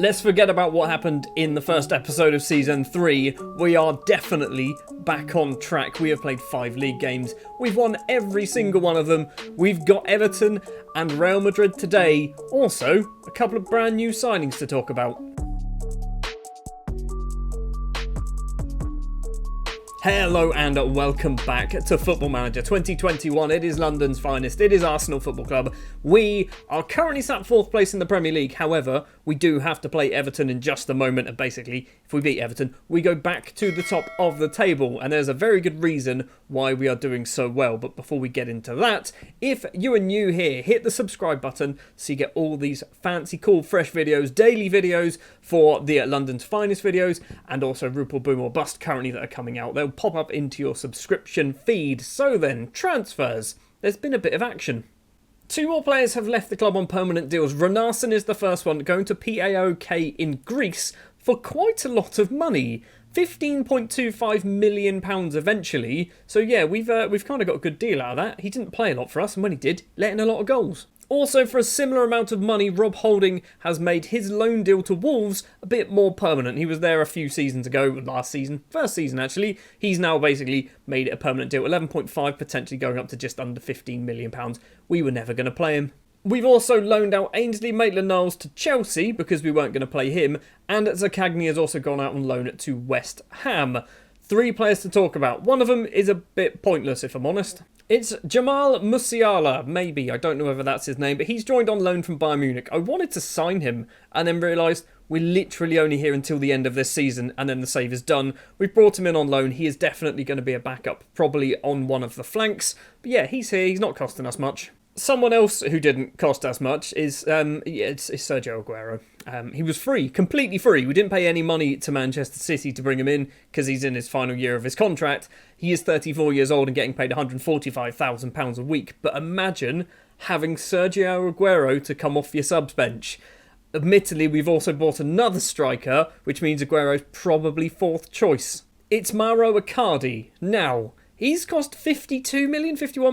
Let's forget about what happened in the first episode of Season 3. We are definitely back on track. We have played 5 league games. We've won every single one of them. We've got Everton and Real Madrid today. Also, a couple of brand new signings to talk about. Hello and welcome back to Football Manager 2021. It is London's finest. It is Arsenal Football Club. We are currently sat 4th place in the Premier League. However, we do have to play Everton in just a moment. And basically, if we beat Everton, we go back to the top of the table. And there's a very good reason why we are doing so well. But before we get into that, if you are new here, hit the subscribe button so you get all these fancy, cool, fresh videos, daily videos for the London's finest videos. And also RuPaul Boom or Bust currently that are coming out. They'll pop up into your subscription feed. So then, transfers. There's been a bit of action. 2 more players have left the club on permanent deals. Renarson is the first one, going to PAOK in Greece for quite a lot of money. £15.25 million eventually. So yeah, we've kind of got a good deal out of that. He didn't play a lot for us, and when he did, let in a lot of goals. Also, for a similar amount of money, Rob Holding has made his loan deal to Wolves a bit more permanent. He was there a few seasons ago, first season actually. He's now basically made it a permanent deal, 11.5, potentially going up to just under £15 million. We were never going to play him. We've also loaned out Ainsley Maitland-Niles to Chelsea because we weren't going to play him, and Zaccagni has also gone out on loan to West Ham. 3 players to talk about. One of them is a bit pointless, if I'm honest. It's Jamal Musiala, maybe. I don't know whether that's his name, but he's joined on loan from Bayern Munich. I wanted to sign him and then realised we're literally only here until the end of this season and then the save is done. We've brought him in on loan. He is definitely going to be a backup, probably on one of the flanks. But yeah, he's here. He's not costing us much. Someone else who didn't cost us much is it's Sergio Aguero. He was free, completely free. We didn't pay any money to Manchester City to bring him in because he's in his final year of his contract. He is 34 years old and getting paid £145,000 a week. But imagine having Sergio Aguero to come off your subs bench. Admittedly, we've also bought another striker, which means Aguero's probably 4th choice. It's Mauro Icardi. Now, he's cost 51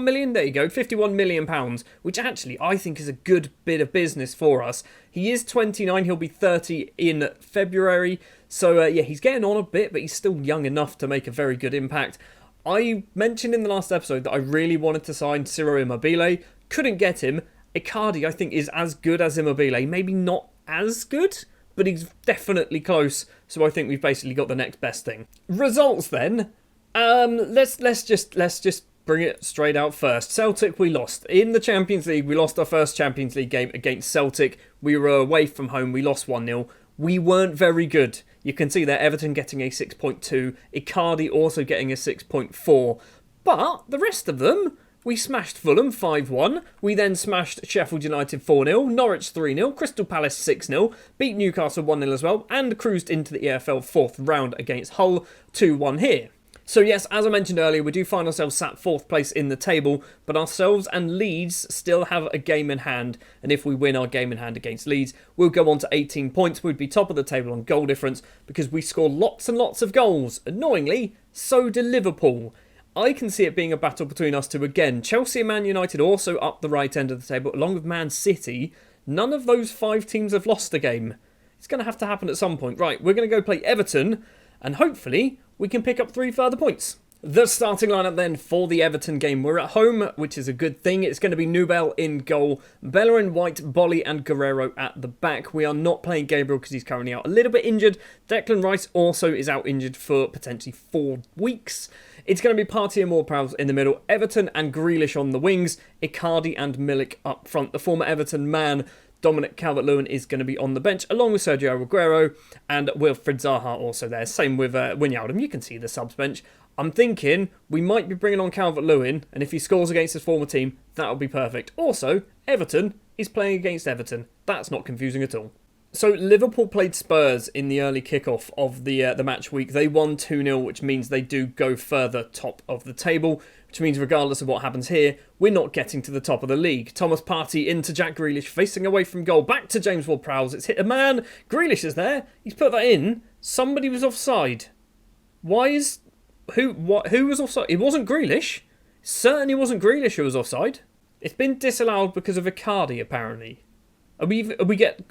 million, there you go, £51 million, which actually I think is a good bit of business for us. He is 29, he'll be 30 in February, so yeah, he's getting on a bit, but he's still young enough to make a very good impact. I mentioned in the last episode that I really wanted to sign Ciro Immobile, couldn't get him. Icardi, I think, is as good as Immobile, maybe not as good, but he's definitely close, so I think we've basically got the next best thing. Results then. Let's just bring it straight out first. Celtic, we lost. In the Champions League, we lost our first Champions League game against Celtic. We were away from home. We lost 1-0. We weren't very good. You can see there, Everton getting a 6.2. Icardi also getting a 6.4. But the rest of them, we smashed Fulham 5-1. We then smashed Sheffield United 4-0. Norwich 3-0. Crystal Palace 6-0. Beat Newcastle 1-0 as well. And cruised into the EFL 4th round against Hull 2-1 here. So yes, as I mentioned earlier, we do find ourselves sat 4th place in the table, but ourselves and Leeds still have a game in hand, and if we win our game in hand against Leeds, we'll go on to 18 points. We'd be top of the table on goal difference because we score lots and lots of goals. Annoyingly, so do Liverpool. I can see it being a battle between us two again. Chelsea and Man United also up the right end of the table, along with Man City. None of those 5 teams have lost a game. It's going to have to happen at some point. Right, we're going to go play Everton, and hopefully we can pick up 3 further points. The starting lineup then for the Everton game. We're at home, which is a good thing. It's going to be Nubel in goal, Bella in white, Bolly and Guerrero at the back. We are not playing Gabriel because he's currently out a little bit injured. Declan Rice also is out injured for potentially 4 weeks. It's going to be Partey and Ward-Prowse in the middle, Everton and Grealish on the wings, Icardi and Milik up front. The former Everton man, Dominic Calvert-Lewin, is going to be on the bench, along with Sergio Aguero and Wilfried Zaha also there. Same with Wijnaldum. You can see the subs bench. I'm thinking we might be bringing on Calvert-Lewin, and if he scores against his former team, that'll be perfect. Also, Everton is playing against Everton. That's not confusing at all. So Liverpool played Spurs in the early kickoff of the match week. They won 2-0, which means they do go further top of the table, which means regardless of what happens here, we're not getting to the top of the league. Thomas Partey into Jack Grealish, facing away from goal, back to James Ward-Prowse. It's hit a man. Grealish is there. He's put that in. Somebody was offside. Who was offside? It wasn't Grealish. Certainly wasn't Grealish who was offside. It's been disallowed because of Icardi, apparently. We're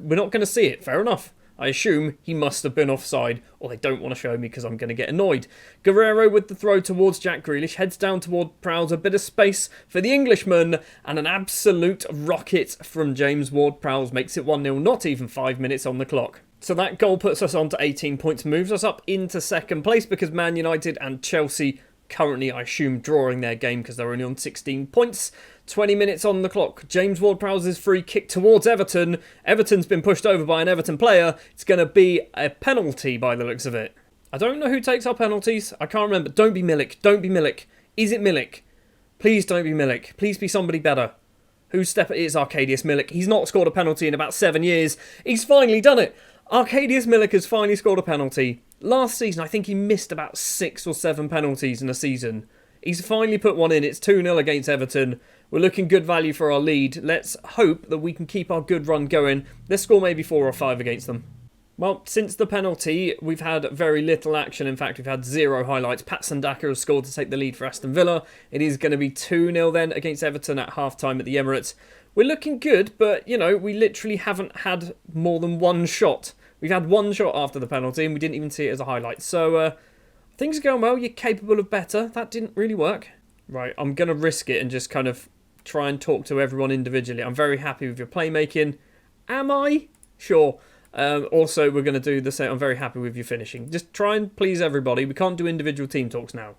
not going to see it. Fair enough. I assume he must have been offside, or they don't want to show me because I'm going to get annoyed. Guerrero with the throw towards Jack Grealish, heads down toward Prowse, a bit of space for the Englishman, and an absolute rocket from James Ward-Prowse makes it 1-0, not even 5 minutes on the clock. So that goal puts us on to 18 points, moves us up into second place because Man United and Chelsea currently, I assume, drawing their game because they're only on 16 points. 20 minutes on the clock. James Ward-Prowse's free kick towards Everton. Everton's been pushed over by an Everton player. It's going to be a penalty by the looks of it. I don't know who takes our penalties. I can't remember. Don't be Milik. Don't be Milik. Is it Milik? Please don't be Milik. Please be somebody better. Whose step it is? Arkadiusz Milik. He's not scored a penalty in about 7 years. He's finally done it. Arkadiusz Milik has finally scored a penalty. Last season, I think he missed about 6 or 7 penalties in a season. He's finally put one in. It's 2-0 against Everton. We're looking good value for our lead. Let's hope that we can keep our good run going. Let's score maybe 4 or 5 against them. Well, since the penalty, we've had very little action. In fact, we've had 0 highlights. Patson Daka has scored to take the lead for Aston Villa. It is going to be 2-0 then against Everton at half-time at the Emirates. We're looking good, but, you know, we literally haven't had more than 1 shot. We've had 1 shot after the penalty, and we didn't even see it as a highlight. So, things are going well. You're capable of better. That didn't really work. Right, I'm going to risk it and just kind of try and talk to everyone individually. I'm very happy with your playmaking. Am I? Sure. Also, we're going to do the same. I'm very happy with your finishing. Just try and please everybody. We can't do individual team talks now.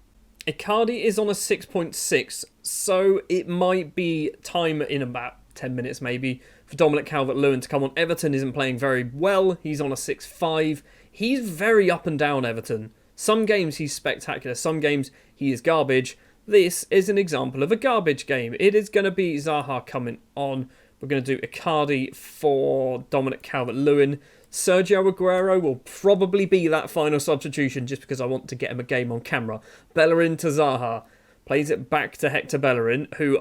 Icardi is on a 6.6, so it might be time in about 10 minutes maybe for Dominic Calvert-Lewin to come on. Everton isn't playing very well. He's on a 6.5. He's very up and down, Everton. Some games he's spectacular. Some games he is garbage. This is an example of a garbage game. It is going to be Zaha coming on. We're going to do Icardi for Dominic Calvert-Lewin. Sergio Aguero will probably be that final substitution just because I want to get him a game on camera. Bellerin to Zaha. Plays it back to Hector Bellerin, who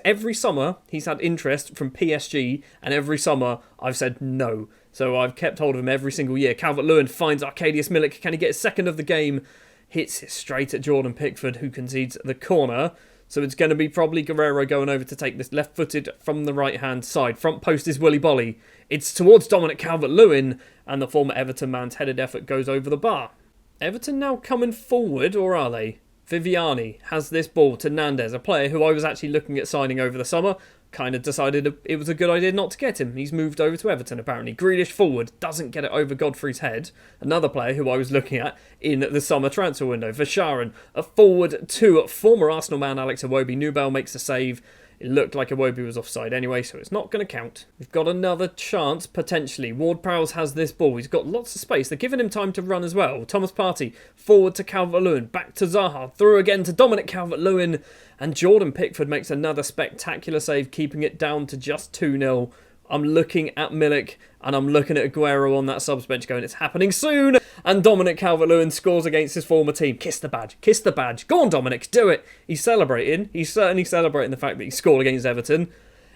every summer he's had interest from PSG, and every summer I've said no. So I've kept hold of him every single year. Calvert-Lewin finds Arkadiusz Milik. Can he get a second of the game? Hits it straight at Jordan Pickford, who concedes the corner. So it's going to be probably Guerrero going over to take this left-footed from the right-hand side. Front post is Willy Bolly. It's towards Dominic Calvert-Lewin, and the former Everton man's headed effort goes over the bar. Everton now coming forward, or are they? Viviani has this ball to Nandez, a player who I was actually looking at signing over the summer. Kind of decided it was a good idea not to get him. He's moved over to Everton, apparently. Grealish forward, doesn't get it over Godfrey's head. Another player who I was looking at in the summer transfer window. Verscharen, a forward to former Arsenal man Alex Iwobi. Nubel makes a save. It looked like Iwobi was offside anyway, so it's not going to count. We've got another chance, potentially. Ward-Prowse has this ball. He's got lots of space. They're giving him time to run as well. Thomas Partey, forward to Calvert-Lewin. Back to Zaha. Through again to Dominic Calvert-Lewin. And Jordan Pickford makes another spectacular save, keeping it down to just 2-0. I'm looking at Milik, and I'm looking at Aguero on that subs bench going, it's happening soon! And Dominic Calvert-Lewin scores against his former team. Kiss the badge. Kiss the badge. Go on, Dominic. Do it. He's celebrating. He's certainly celebrating the fact that he scored against Everton.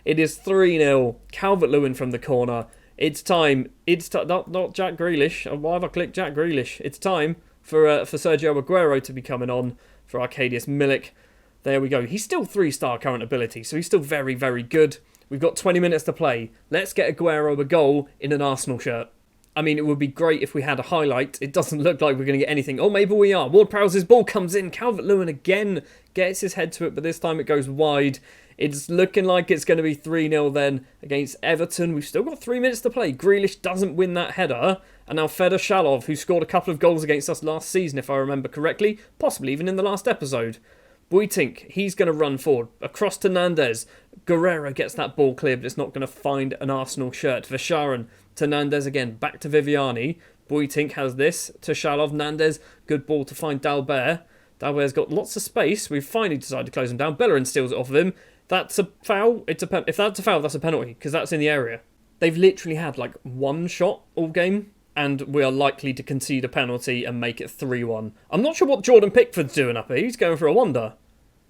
It is 3-0. Calvert-Lewin from the corner. It's time. Not Jack Grealish. Why have I clicked Jack Grealish? It's time for Sergio Aguero to be coming on for Arkadiusz Milik. There we go. He's still 3-star current ability, so he's still very, very good. We've got 20 minutes to play. Let's get Aguero a goal in an Arsenal shirt. I mean, it would be great if we had a highlight. It doesn't look like we're going to get anything. Oh, maybe we are. Ward-Prowse's ball comes in. Calvert-Lewin again gets his head to it, but this time it goes wide. It's looking like it's going to be 3-0 then against Everton. We've still got 3 minutes to play. Grealish doesn't win that header. And now Fedor Shalov, who scored a couple of goals against us last season, if I remember correctly. Possibly even in the last episode. Buitink, he's going to run forward. Across to Nandez. Guerrero gets that ball clear, but it's not going to find an Arsenal shirt. Verscharen to Nandez again. Back to Viviani. Buitink has this to Shalov. Nandez, good ball to find Dalbert. Dalbert's got lots of space. We've finally decided to close him down. Bellerin steals it off of him. That's a foul. If that's a foul, that's a penalty, because that's in the area. They've literally had like 1 shot all game, and we are likely to concede a penalty and make it 3-1. I'm not sure what Jordan Pickford's doing up here. He's going for a wander.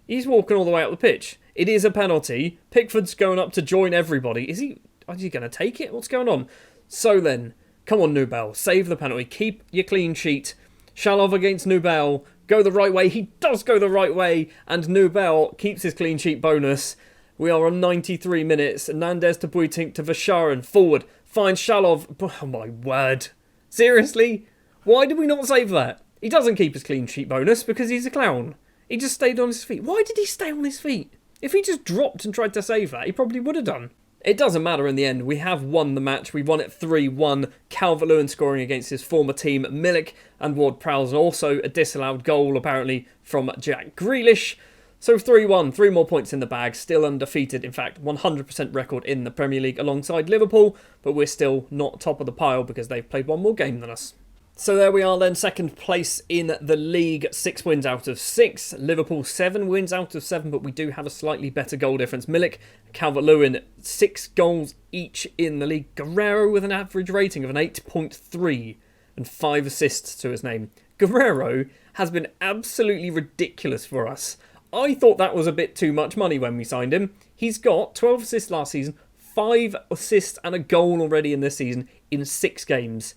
He's walking all the way up the pitch. It is a penalty. Pickford's going up to join everybody. Is he going to take it? What's going on? So then, come on, Nubel. Save the penalty. Keep your clean sheet. Shalov against Nubel. Go the right way. He does go the right way. And Nubel keeps his clean sheet bonus. We are on 93 minutes. Nandez to Buitink to Verscharen. Forward. Finds Shalov. Oh my word. Seriously? Why did we not save that? He doesn't keep his clean sheet bonus because he's a clown. He just stayed on his feet. Why did he stay on his feet? If he just dropped and tried to save that, he probably would have done. It doesn't matter in the end. We have won the match. We won it 3-1. Calvert-Lewin scoring against his former team, Milik, and Ward-Prowse, and also a disallowed goal, apparently, from Jack Grealish. So 3-1, 3 more points in the bag, still undefeated. In fact, 100% record in the Premier League alongside Liverpool, but we're still not top of the pile because they've played one more game than us. So there we are then, second place in the league, 6 wins out of 6. Liverpool 7 wins out of 7, but we do have a slightly better goal difference. Milik, Calvert-Lewin, 6 goals each in the league. Guerrero with an average rating of an 8.3 and 5 assists to his name. Guerrero has been absolutely ridiculous for us. I thought that was a bit too much money when we signed him. He's got 12 assists last season, 5 assists and a goal already in this season in 6 games.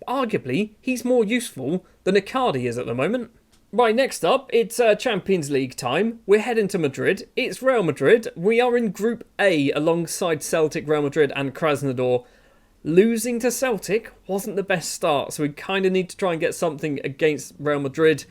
Arguably, he's more useful than Icardi is at the moment. Right, next up, it's Champions League time. We're heading to Madrid. It's Real Madrid. We are in Group A alongside Celtic, Real Madrid and Krasnodar. Losing to Celtic wasn't the best start, so we kind of need to try and get something against Real Madrid.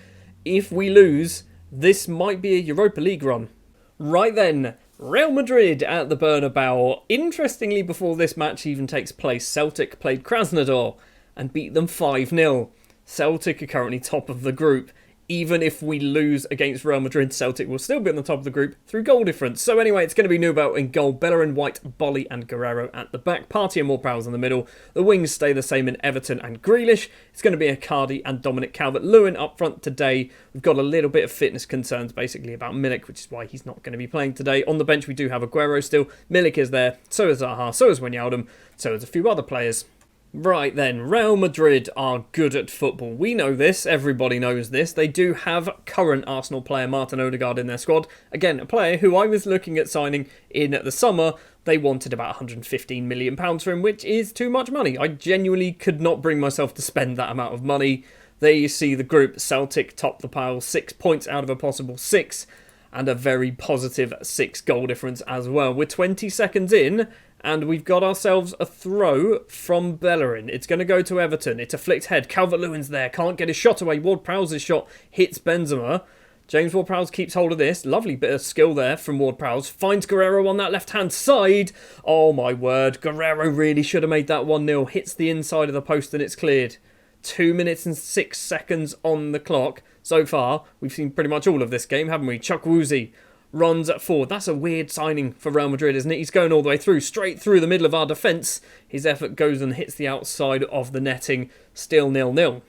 If we lose, this might be a Europa League run. Right then, Real Madrid at the Bernabéu. Interestingly, before this match even takes place, Celtic played Krasnodar and beat them 5-0. Celtic are currently top of the group. Even if we lose against Real Madrid, Celtic will still be on the top of the group through goal difference. So anyway, it's going to be Nubel in goal, Bellerin, White, Bolly and Guerrero at the back. Partey and Ward-Prowse in the middle. The wings stay the same in Everton and Grealish. It's going to be Icardi and Dominic Calvert-Lewin up front today. We've got a little bit of fitness concerns basically about Milik, which is why he's not going to be playing today. On the bench we do have Aguero still. Milik is there, so is Zaha, so is Wijnaldum, so is a few other players. Right then, Real Madrid are good at football. We know this, everybody knows this. They do have current Arsenal player Martin Odegaard in their squad. Again, a player who I was looking at signing in the summer. They wanted about £115 million for him, which is too much money. I genuinely could not bring myself to spend that amount of money. There you see the group. Celtic top the pile, 6 points out of a possible 6. And a very positive 6 goal difference as well. We're 20 seconds in. And we've got ourselves a throw from Bellerin. It's going to go to Everton. It's a flicked head. Calvert-Lewin's there. Can't get his shot away. Ward-Prowse's shot hits Benzema. James Ward-Prowse keeps hold of this. Lovely bit of skill there from Ward-Prowse. Finds Guerrero on that left-hand side. Oh my word. Guerrero really should have made that 1-0. Hits the inside of the post and it's cleared. 2 minutes and 6 seconds on the clock. So far, we've seen pretty much all of this game, haven't we? Chukwueze runs forward. That's a weird signing for Real Madrid, isn't it? He's going all the way through, straight through the middle of our defence. His effort goes and hits the outside of the netting. Still 0-0.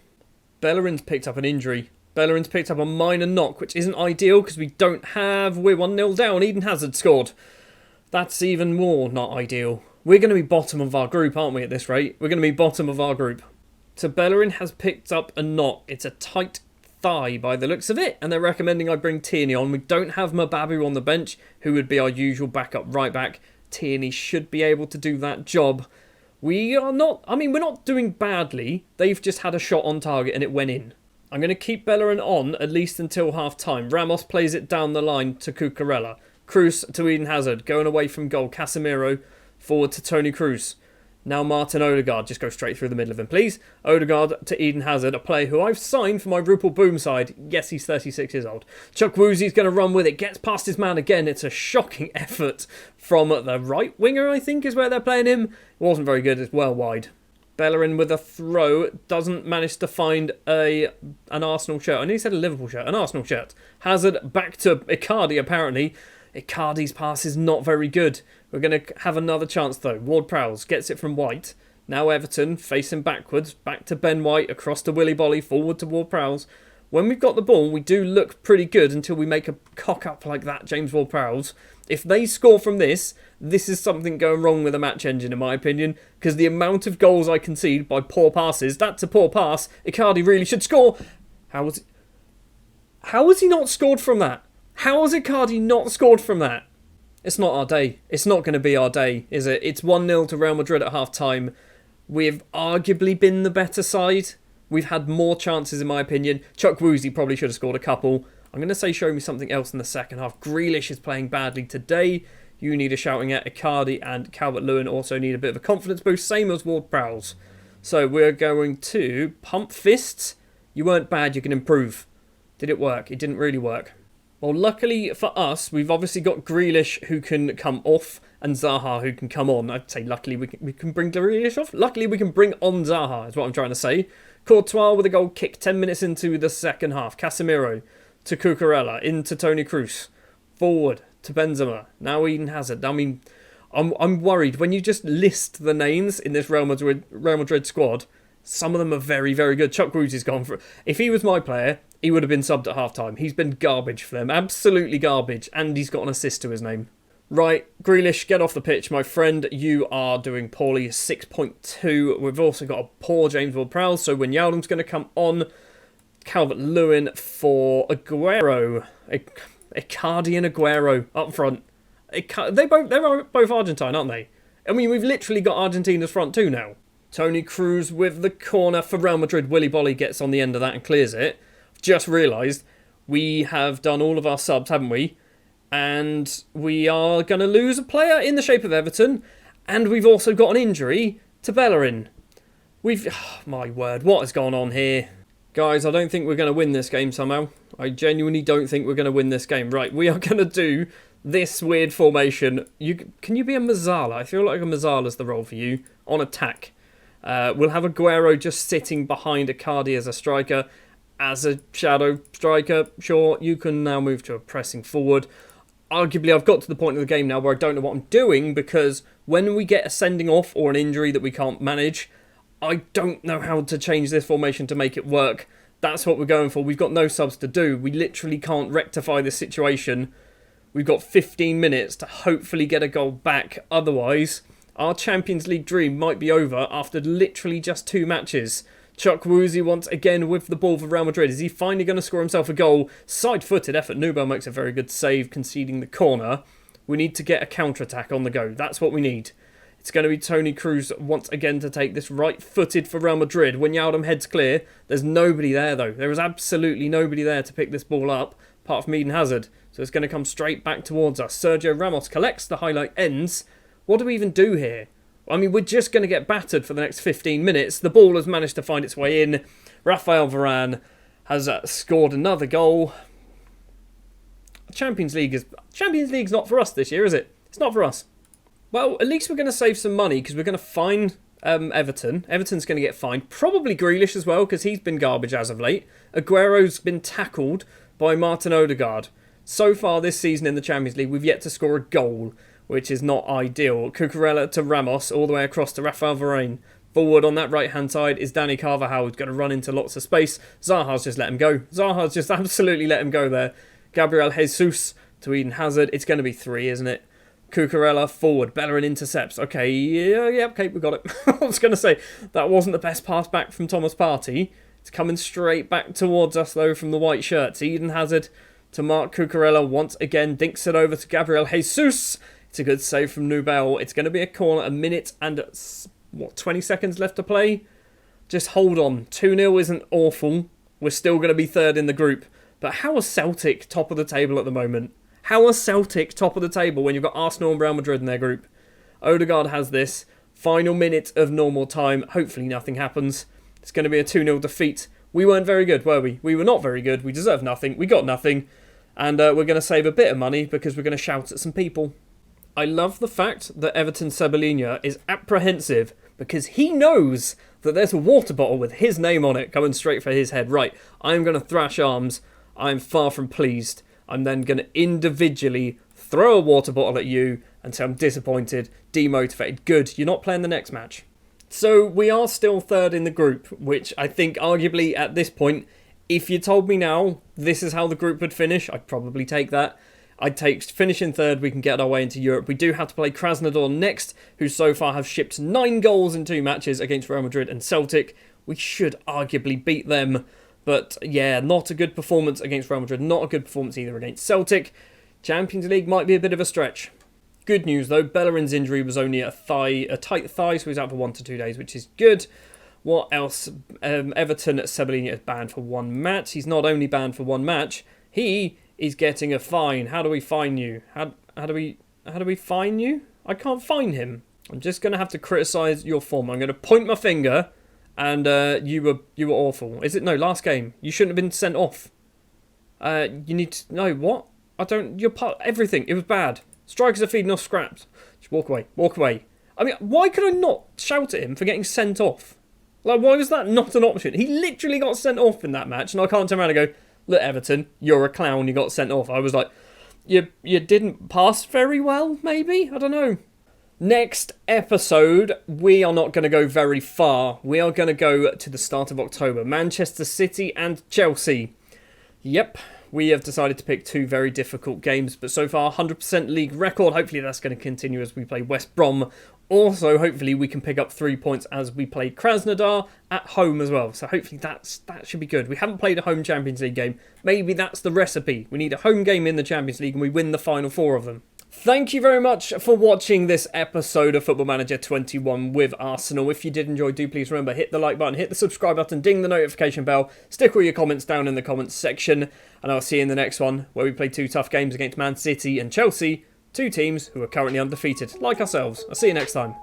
Bellerin's picked up an injury. Bellerin's picked up a minor knock, which isn't ideal because we don't have... We're 1-0 down. Eden Hazard scored. That's even more not ideal. We're going to be bottom of our group, aren't we, at this rate? We're going to be bottom of our group. So Bellerin has picked up a knock. It's a tight thigh by the looks of it, and they're recommending I bring Tierney on. We don't have Mbabu on the bench, who would be our usual backup right back. Tierney should be able to do that job. We are not, we're not doing badly. They've just had a shot on target and it went in. I'm going to keep Bellerin on at least until half time. Ramos plays it down the line to Cucurella. Cruz to Eden Hazard, going away from goal. Casemiro forward to Toni Kroos. Now Martin Odegaard, just go straight through the middle of him, please. Odegaard to Eden Hazard, a player who I've signed for my Rupel Boom side. Yes, he's 36 years old. Chukwueze's going to run with it, gets past his man again. It's a shocking effort from the right winger, I think, is where they're playing him. It wasn't very good, it's well wide. Bellerin with a throw, doesn't manage to find an Arsenal shirt. I nearly said a Liverpool shirt, an Arsenal shirt. Hazard back to Icardi, apparently. Icardi's pass is not very good. We're going to have another chance though. Ward-Prowse gets it from White. Now Everton facing backwards. Back to Ben White. Across to Willy Bolly. Forward to Ward-Prowse. When we've got the ball, we do look pretty good until we make a cock up like that, James Ward-Prowse. If they score from this, this is something going wrong with the match engine in my opinion. Because the amount of goals I concede by poor passes, that's a poor pass. Icardi really should score. How has he not scored from that? How has Icardi not scored from that? It's not our day. It's not going to be our day, is it? It's 1-0 to Real Madrid at half-time. We've arguably been the better side. We've had more chances, in my opinion. Chukwueze probably should have scored a couple. I'm going to say show me something else in the second half. Grealish is playing badly today. You need a shouting at. Icardi and Calvert-Lewin also need a bit of a confidence boost, same as Ward-Prowse. So we're going to pump fists. You weren't bad, you can improve. Did it work? It didn't really work. Well, luckily for us, we've obviously got Grealish who can come off and Zaha who can come on. I'd say luckily we can bring Grealish off. Luckily we can bring on Zaha, is what I'm trying to say. Courtois with a goal kick 10 minutes into the second half. Casemiro to Cucurella, into Toni Kroos. Forward to Benzema. Now Eden Hazard. I mean, I'm worried. When you just list the names in this Real Madrid squad, some of them are very, very good. Chuck Woozy's gone for it. If he was my player, he would have been subbed at half-time. He's been garbage for them. Absolutely garbage. And he's got an assist to his name. Right, Grealish, get off the pitch, my friend. You are doing poorly. 6.2. We've also got a poor James Ward-Prowse. So Wijnaldum's going to come on. Calvert-Lewin for Aguero. Icardi and Aguero up front. They're both Argentine, aren't they? I mean, we've literally got Argentina's front two now. Toni Kroos with the corner for Real Madrid. Willy Bolly gets on the end of that and clears it. Just realised we have done all of our subs, haven't we? And we are going to lose a player in the shape of Everton. And we've also got an injury to Bellerin. Oh, my word, what has gone on here? Guys, I don't think we're going to win this game somehow. I genuinely don't think we're going to win this game. Right, we are going to do this weird formation. Can you be a Mazzala? I feel like a Mazzala's the role for you. On attack. We'll have Aguero just sitting behind Icardi as a striker. As a shadow striker, sure, you can now move to a pressing forward. Arguably, I've got to the point of the game now where I don't know what I'm doing, because when we get a sending off or an injury that we can't manage, I don't know how to change this formation to make it work. That's what we're going for. We've got no subs to do. We literally can't rectify this situation. We've got 15 minutes to hopefully get a goal back. Otherwise, our Champions League dream might be over after literally just 2 matches. Chuck Woozy once again with the ball for Real Madrid. Is he finally going to score himself a goal? Side-footed effort. Nubel makes a very good save, conceding the corner. We need to get a counter-attack on the go. That's what we need. It's going to be Toni Kroos once again to take this right-footed for Real Madrid. Wijnaldum heads clear. There's nobody there, though. There is absolutely nobody there to pick this ball up, apart from Eden Hazard. So it's going to come straight back towards us. Sergio Ramos collects. The highlight ends. What do we even do here? I mean, we're just going to get battered for the next 15 minutes. The ball has managed to find its way in. Rafael Varane has scored another goal. Champions League's not for us this year, is it? It's not for us. Well, at least we're going to save some money because we're going to fine Everton. Everton's going to get fined. Probably Grealish as well because he's been garbage as of late. Aguero's been tackled by Martin Odegaard. So far this season in the Champions League, we've yet to score a goal, which is not ideal. Cucurella to Ramos, all the way across to Rafael Varane. Forward on that right-hand side is Danny Carvajal, who's going to run into lots of space. Zaha's just let him go. Zaha's just absolutely let him go there. Gabriel Jesus to Eden Hazard. It's going to be 3, isn't it? Cucurella forward. Bellerin intercepts. Okay, yeah, okay, we got it. I was going to say, that wasn't the best pass back from Thomas Partey. It's coming straight back towards us, though, from the white shirts. Eden Hazard to Mark Cucurella once again. Dinks it over to Gabriel Jesus. It's a good save from Nubel. It's going to be a corner. 1 minute and, 20 seconds left to play? Just hold on. 2-0 isn't awful. We're still going to be 3rd in the group. But how are Celtic top of the table at the moment? How are Celtic top of the table when you've got Arsenal and Real Madrid in their group? Odegaard has this. Final minute of normal time. Hopefully nothing happens. It's going to be a 2-0 defeat. We weren't very good, were we? We were not very good. We deserved nothing. We got nothing. And we're going to save a bit of money because we're going to shout at some people. I love the fact that Everton Cebolinha is apprehensive because he knows that there's a water bottle with his name on it coming straight for his head. Right, I'm going to thrash arms. I'm far from pleased. I'm then going to individually throw a water bottle at you and say I'm disappointed, demotivated. Good, you're not playing the next match. So we are still 3rd in the group, which I think arguably at this point, if you told me now this is how the group would finish, I'd probably take that. I'd take finishing 3rd, we can get our way into Europe. We do have to play Krasnodar next, who so far have shipped 9 goals in 2 matches against Real Madrid and Celtic. We should arguably beat them. But yeah, not a good performance against Real Madrid. Not a good performance either against Celtic. Champions League might be a bit of a stretch. Good news though, Bellerin's injury was only a tight thigh, so he's out for 1 to 2 days, which is good. What else? Everton Cebolinha is banned for 1 match. He's not only banned for 1 match, he is getting a fine. How do we fine you? How do we How do we find you? I can't find him. I'm just going to have to criticise your form. I'm going to point my finger, and you were awful. Is it? No, last game. You shouldn't have been sent off. You need to... No, what? I don't... You're part... Everything. It was bad. Strikers are feeding off scraps. Just walk away. Walk away. I mean, why could I not shout at him for getting sent off? Like, why was that not an option? He literally got sent off in that match, and I can't turn around and go, look, Everton, you're a clown, you got sent off. I was like, you didn't pass very well, maybe? I don't know. Next episode, we are not going to go very far. We are going to go to the start of October. Manchester City and Chelsea. Yep, we have decided to pick two very difficult games, but so far 100% league record. Hopefully that's going to continue as we play West Brom. Also, hopefully we can pick up 3 points as we play Krasnodar at home as well. So hopefully that should be good. We haven't played a home Champions League game. Maybe that's the recipe. We need a home game in the Champions League and we win the final 4 of them. Thank you very much for watching this episode of Football Manager 21 with Arsenal. If you did enjoy, do please remember, hit the like button, hit the subscribe button, ding the notification bell, stick all your comments down in the comments section, and I'll see you in the next one, where we play 2 tough games against Man City and Chelsea, 2 teams who are currently undefeated, like ourselves. I'll see you next time.